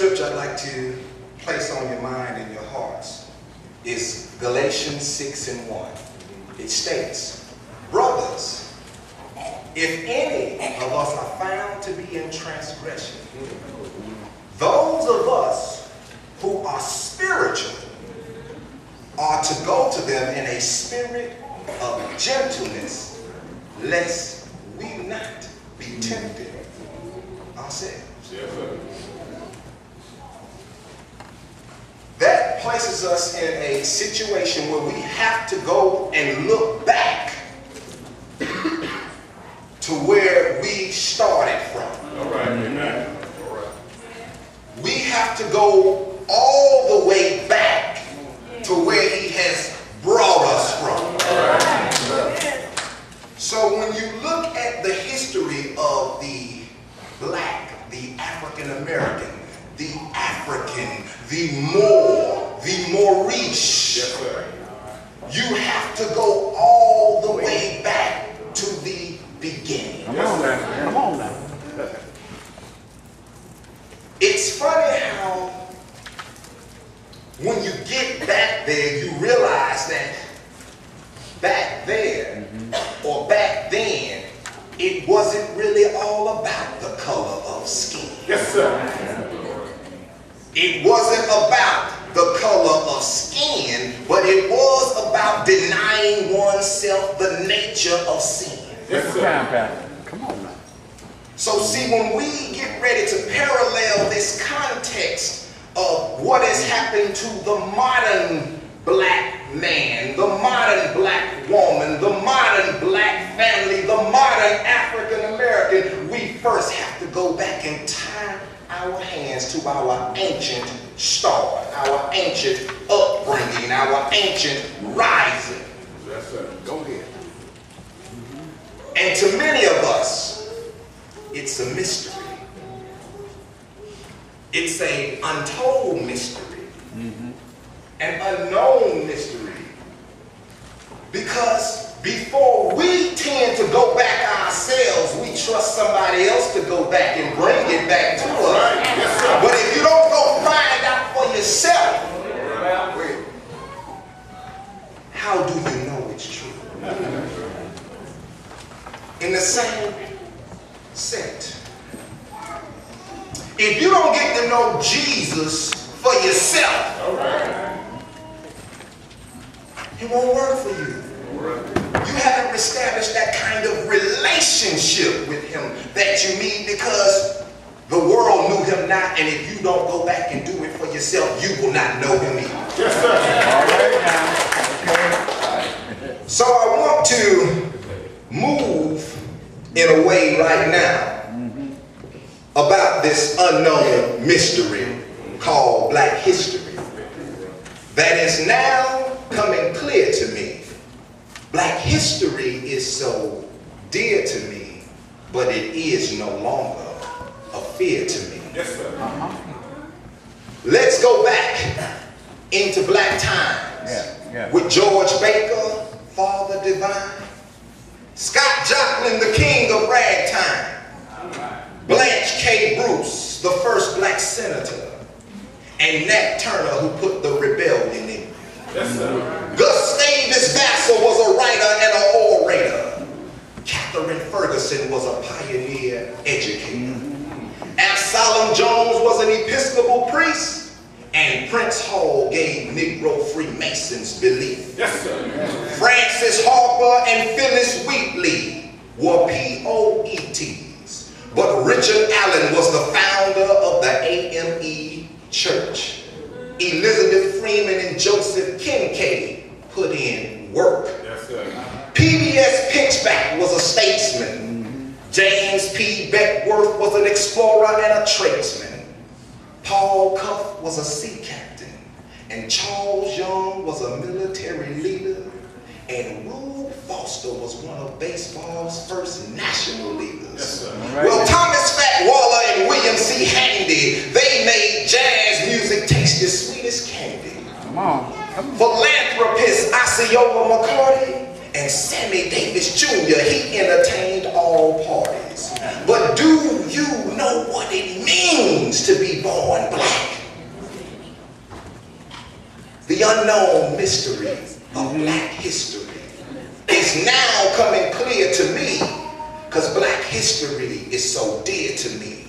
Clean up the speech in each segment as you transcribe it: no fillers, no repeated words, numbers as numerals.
scripture I'd like to place on your mind and your hearts is Galatians 6:1. It states, brothers, if any of us are found to be in transgression, those of us who are spiritual are to go to them in a spirit of gentleness, lest we not be tempted ourselves. Yes, sir. That places us in a situation where we have to go and look back to where we started from. All right, amen. All right. We have to go all the way back to where he has brought us from. So when you look at the history of the black, the African American, the African, the Moor, the Moorish, Yes, sir. you have to go all the way back to the beginning. Come on now. Come on now. It's funny how when you get back there, you realize that back there or back then, it wasn't really all about the color of skin. Yes, sir. It wasn't about the color of skin, but it was about denying oneself the nature of sin. Yes, Time, sir. Pastor. Come on now. So see, when we get ready to parallel this context of what has happened to the modern black man, the modern black woman, the modern black family, the modern African American, we first have to go back and tie our hands to our ancient start, our ancient upbringing, our ancient rising. Yes, sir. Go ahead. And to many of us, it's a mystery. It's an untold mystery, an unknown mystery. Because before we tend to go back ourselves, we trust somebody else to go back and bring it back to us. Right. Yes, sir. But if you don't go find out for yourself, how do you know it's true? In the same sense, if you don't get to know Jesus for yourself, All right. it won't work for you. All right. You haven't established that kind of relationship with him that you need, because the world knew him not, and if you don't go back and do it for yourself, you will not know him either. Yes, sir. All right now. Okay. So I want to move in a way right now about this unknown mystery called Black history that is now coming clear to me. Black history is so dear to me, but it is no longer a fear to me. Yes, sir. Let's go back into black times Yeah. with George Baker, Father Divine, Scott Joplin, the king of ragtime, Blanche K. Bruce, the first black senator, and Nat Turner, who put the rebellion in. Yes, sir. Gustavus Vassar was a writer and an orator. Catherine Ferguson was a pioneer educator. Absalom Jones was an Episcopal priest. And Prince Hall gave Negro Freemasons belief. Yes, sir. Francis Harper and Phyllis Wheatley were POETs. But Richard Allen was the founder of the AME Church. Elizabeth Freeman and Joseph Kincaid put in work. Yes, sir. PBS Pinchback was a statesman. James P. Beckworth was an explorer and a tradesman. Paul Cuff was a sea captain. And Charles Young was a military leader. And Rube Foster was one of baseball's first national leaders. Yes, sir. Right. Well, Thomas Fat Waller and William C. Handy, they made jazz music taste as sweet as candy. Come on. Philanthropist Osceola McCarty and Sammy Davis Jr., he entertained all parties. But do you know what it means means to be born black. The unknown mystery of black history is now coming clear to me, because black history is so dear to me,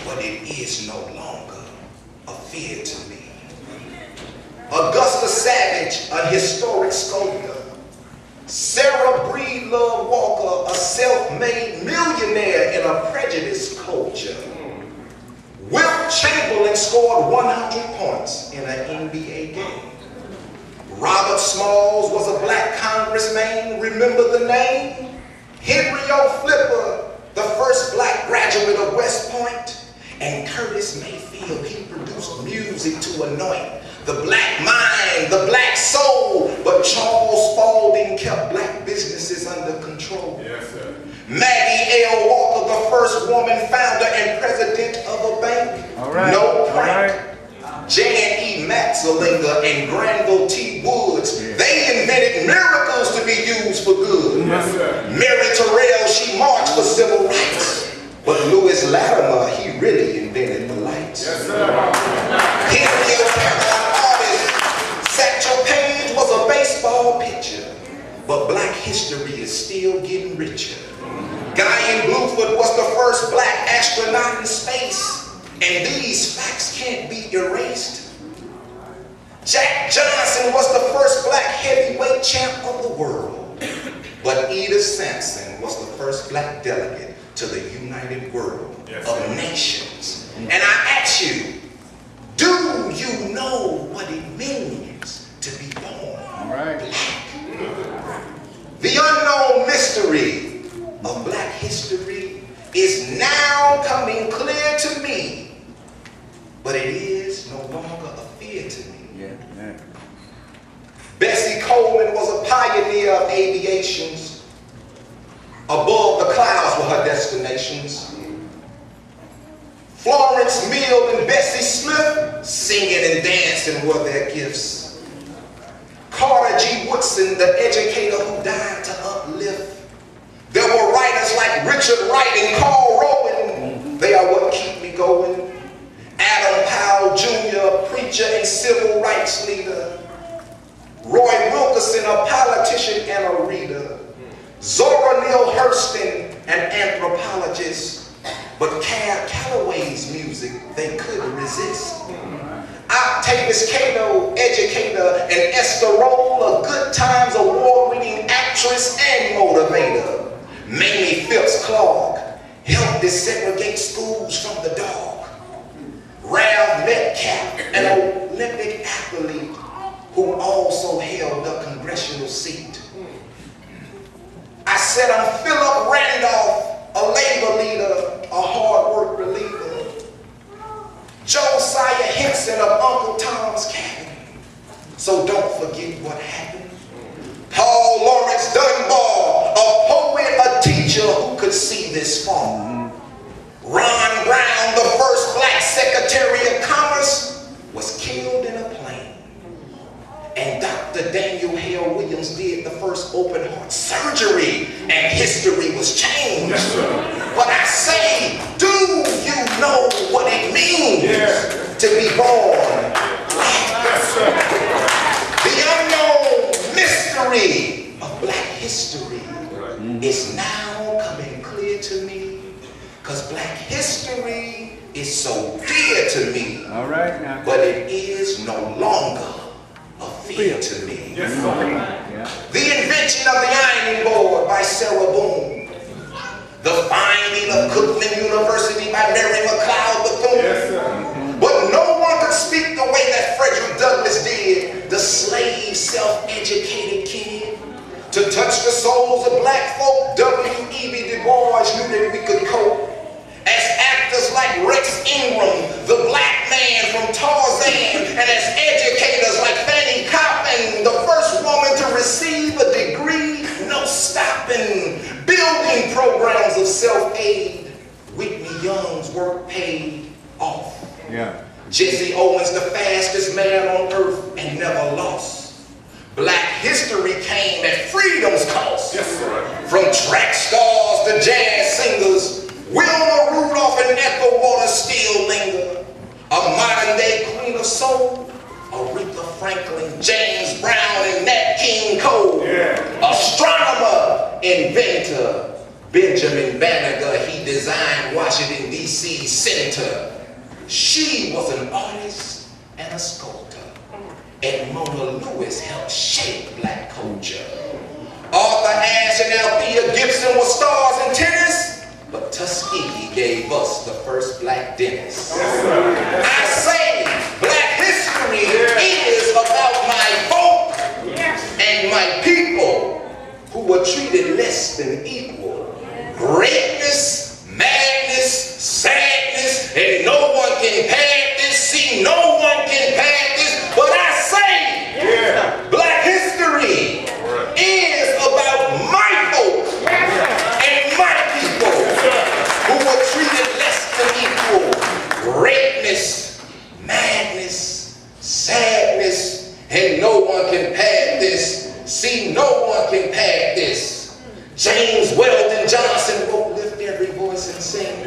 but it is no longer a fear to me. Augusta Savage, a historic sculptor. Sarah Breedlove Walker, a self-made millionaire in a prejudiced culture. Wilt Chamberlain scored 100 points in an NBA game. Robert Smalls was a black congressman, remember the name? Henry O. Flipper, the first black graduate of West Point. And Curtis Mayfield, he produced music to anoint the black mind, the black soul, but Charles Spalding kept black businesses under control. Yes, sir. Maggie L. Walker, the first woman founder and president of a bank. All right. No prank. All right. Jan E. Maxalinger and Granville T. Woods, they invented miracles to be used for good. Yes, sir. Mary Terrell, she marched for civil rights. But Lewis Latimer, he really invented the lights. Yes, sir. Henry O'Hara, artist. Satchel Paige was a baseball pitcher. But black history is still getting richer. Guy in Bluford was the first black astronaut in space. And these facts can't be erased. Jack Johnson was the first black heavyweight champ of the world. But Edith Sampson was the first black delegate to the United World of Nations. And I ask you, do you know what it means to be born black? The unknown mystery of black history is now coming clear to me, but it is no longer a fear to me. Yeah. Bessie Coleman was a pioneer of aviations. Above the clouds were her destinations. Florence Mill and Bessie Smith, singing and dancing were their gifts. Carter G. Woodson, the educator who died to uplift. There were writers like Richard Wright and Carl Rowan. They are what keep me going. Adam Powell Jr., preacher and civil rights leader. Roy Wilkerson, a politician and a reader. Zora Neale Hurston, an anthropologist. But Cab Calloway's music, they couldn't resist. Octavius Cato, educator, and Esther Roll, a Good Times award-winning actress and motivator. Mamie Phipps Clark helped desegregate schools from the dark. Ralph Metcalf, an Olympic athlete who also held a congressional seat. I said I'm Philip Randolph, a labor leader, a hard work reliever. Josiah Henson of Uncle Tom's Cabin. So don't forget what happened. Paul Lawrence Dunbar, a poet, a teacher who could see this far. Ron Brown, the first black Secretary of Commerce, was killed in a plane. And Dr. Daniel Hale Williams did the first open heart surgery, and history was changed. But I say, do you know what it means to be born black? The unknown mystery of black history is now coming clear to me, because black history is so dear to me. All right now. But it is no longer a fear to me. The invention of the ironing board by Sarah Boone. The finding of Cookman University by Mary McLeod Bethune. But no one could speak the way that Frederick Douglass did, the slave self-educated kid. To touch the souls of black folk, W.E.B. Du Bois knew that we could cope. As actors like Rex Ingram, the black man from Tarzan, and as educators like Fanny Coppin, the first woman to receive a degree, no stopping, building programs of self-aid. Whitney Young's work paid off. Jesse Owens, the fastest man on earth and never lost. Black history came at freedom's cost. From track stars to jazz singers, Wilma Rudolph and Ethel Waters still link Senator Benjamin Banneker, he designed Washington, D.C. Center. She was an artist and a sculptor. And Mona Lewis helped shape black culture. Arthur Ashe and Althea Gibson were stars in tennis, but Tuskegee gave us the first black dentist. I say black history is about my folk and my people who were treated less than equal. Greatness, madness, sadness, and no one can pad this. See, no one can pad this, but I say black history is about my folk and my people who were treated less than equal. Greatness, madness, sadness, and no one can pad this. See, no one can pad this. James Weldon Johnson wrote "Lift Every Voice and Sing."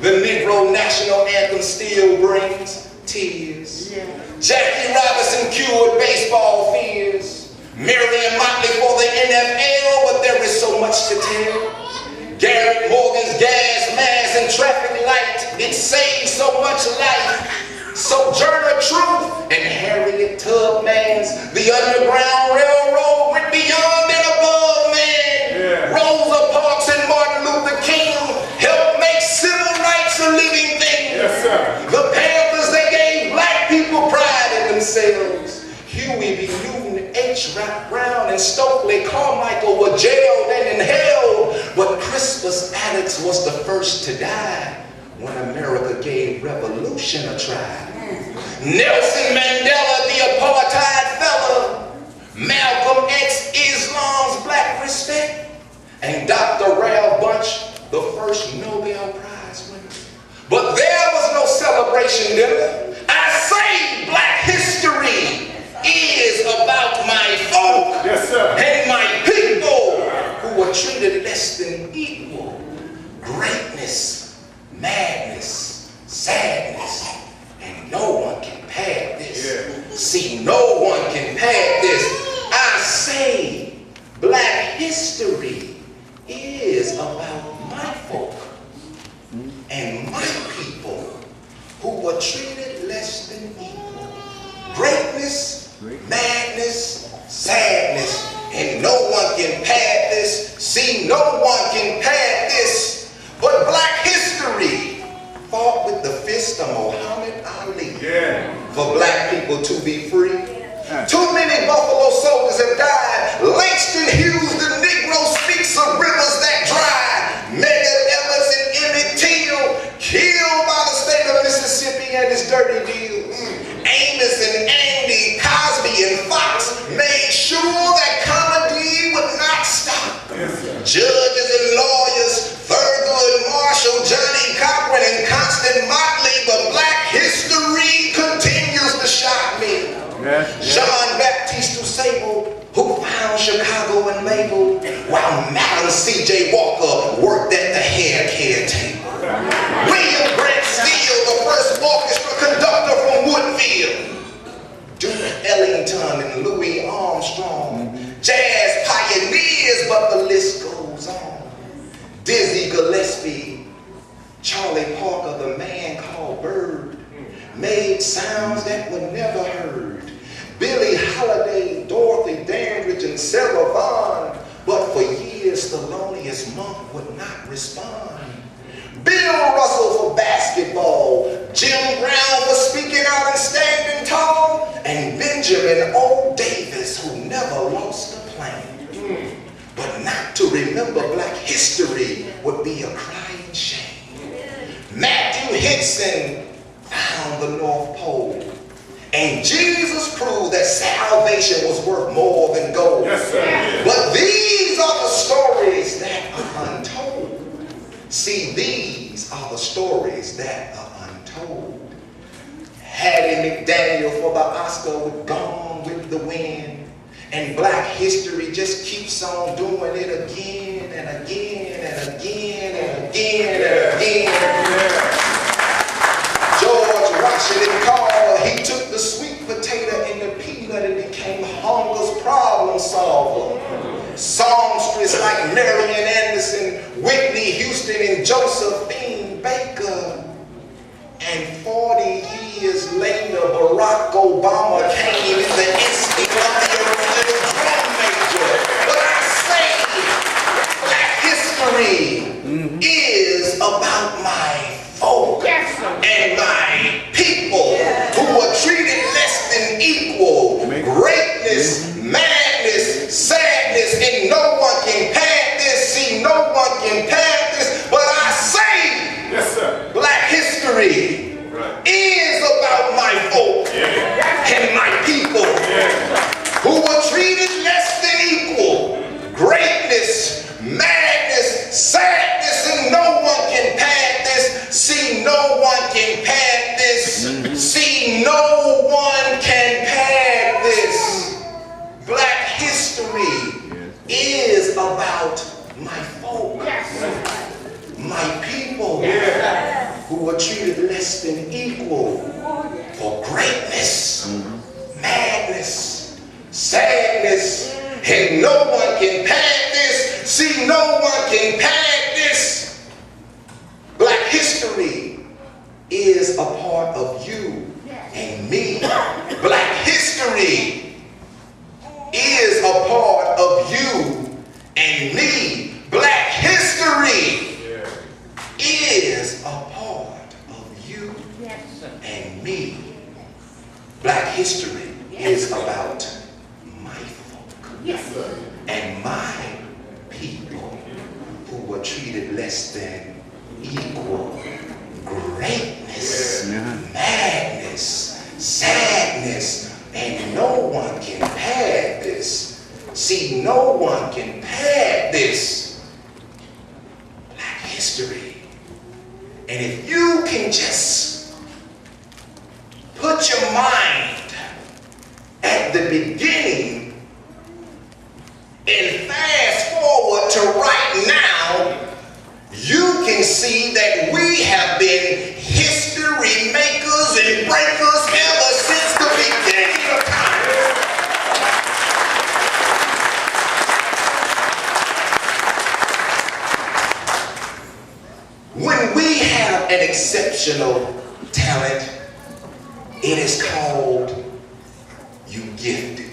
The Negro National Anthem still brings tears. Jackie Robinson cured baseball fears. Marion Motley for the NFL, but there is so much to tell. Garrett Morgan's gas mask and traffic light, it saved so much life. Sojourner Truth and Harriet Tubman's The Underground Railroad went beyond and above man. Rosa Parks and Martin Luther King helped make civil rights a living thing. The Panthers, they gave black people pride in themselves. Huey B. Newton, H. Rap Brown, and Stokely Carmichael were jailed and held, but Crispus Attucks was the first to die when America gave revolution a try. Nelson Mandela, the apartheid fella, Malcolm X, Islam's black respect, and Dr. Ralph Bunche, the first Nobel Prize winner. But there was no celebration dinner. I say black history is about my folk and my people who were treated less than equal. Greatness, madness, sadness, and no one can pad this. See, no one can pad this. I say black history is about my folk and my people who were treated less than equal. Greatness, madness, sadness, and no one can pad this. See, no one can pad this. But black history fought with the fist of Muhammad Ali for black people to be free. Too many Buffalo soldiers have died. Langston Hughes, the Negro, speaks of rivers that dry. Medgar Evers and Emmett Till killed by the state of Mississippi and its dirty deals. Amos and Andy, Cosby and Fox made sure that comedy would not stop. Judges and lawyers, Thurgood Marshall, Johnny Cochran, and Constant Motley, but black history continues to shock me. Jean-Baptiste Dussable, who found Chicago and Mabel, while Madam C.J. Walker worked at the hair care table. William Grant Steele, the first orchestra conductor from Woodfield. Duke Ellington and Louis Armstrong, jazz pioneers, but the list goes on. Dizzy Gillespie, Charlie Parker, the man called Bird, made sounds that were never heard. Billie Holiday, Dorothy Dandridge, and Sarah Vaughan, but for years the loneliest monk would not respond. Bill Russell for basketball, Jim Brown for speaking out and standing tall, and Benjamin O. Davis, who never lost a plane. But not to remember black history would be a crying shame. Matthew Henson found the North Pole, and Jesus proved that salvation was worth more than gold. But these are the stories that are untold. See, these are the stories that are untold. Hattie McDaniel for the Oscar with Gone with the Wind. And black history just keeps on doing it again and again and again and again and again. George Washington Carver, he took the sweet potato and the peanut and became hunger's problem solver. Songstress like Marian Anderson Houston and Josephine Baker. And 40 years later, Barack Obama came in the instant of the original drum major. But I say, Black history is about my folk and my people who were treated less than equal. Greatness, madness, sadness, and no one can pad this. See, no one can pad this. But I say, Yes, sir. Black history is about my folk and my people who were treated less than equal. Greatness, madness, sadness, and no one can pad this. See, no one can pad this. See, no one can pad this. Black history is about my folk, my people who were treated less than equal for greatness, madness, sadness, and no one can pad this. See, no one can pad this. Black history is a part of you and me. Black history is a part of you and me. Black history is a part of you and me. Black history is about my folk and my people who were treated less than equal. Greatness, madness, sadness, and no one can pad this. See, no one can pad this. Black history. And if you can just put your mind at the beginning and fast forward to right now, you can see that we have been history makers and breakers ever since the beginning of time. When we have an exceptional talent, it is called you gifted.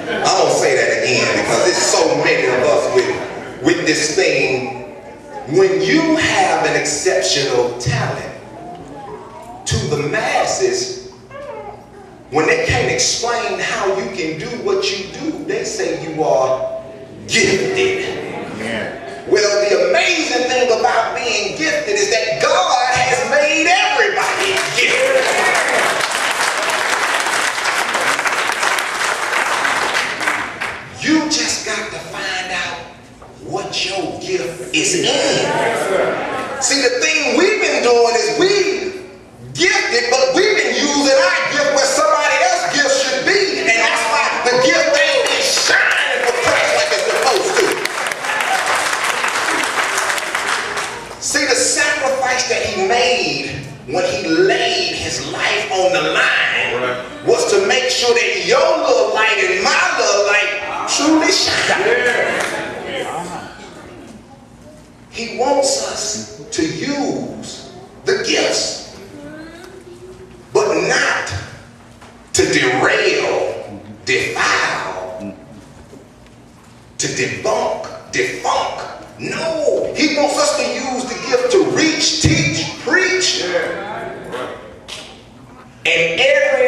I'm gonna say that again because there's so many of us with this thing. When you have an exceptional talent, to the masses, when they can't explain how you can do what you do, they say you are gifted. Well, the amazing thing about being gifted is that God has made everybody gifted. You just got to find out what your gift is in. See, the thing we've been doing is we gifted, but we've been using our gift where somebody else's gift should be. And that's why the gift ain't been shining for Christ like it's supposed to. See, the sacrifice that he made when he laid his life on the line was to make sure that your little light and my little light truly shine. He wants us to use the gifts, but not to derail, defile, to debunk, defunct. No, he wants us to use the gift to reach, teach, preach. And every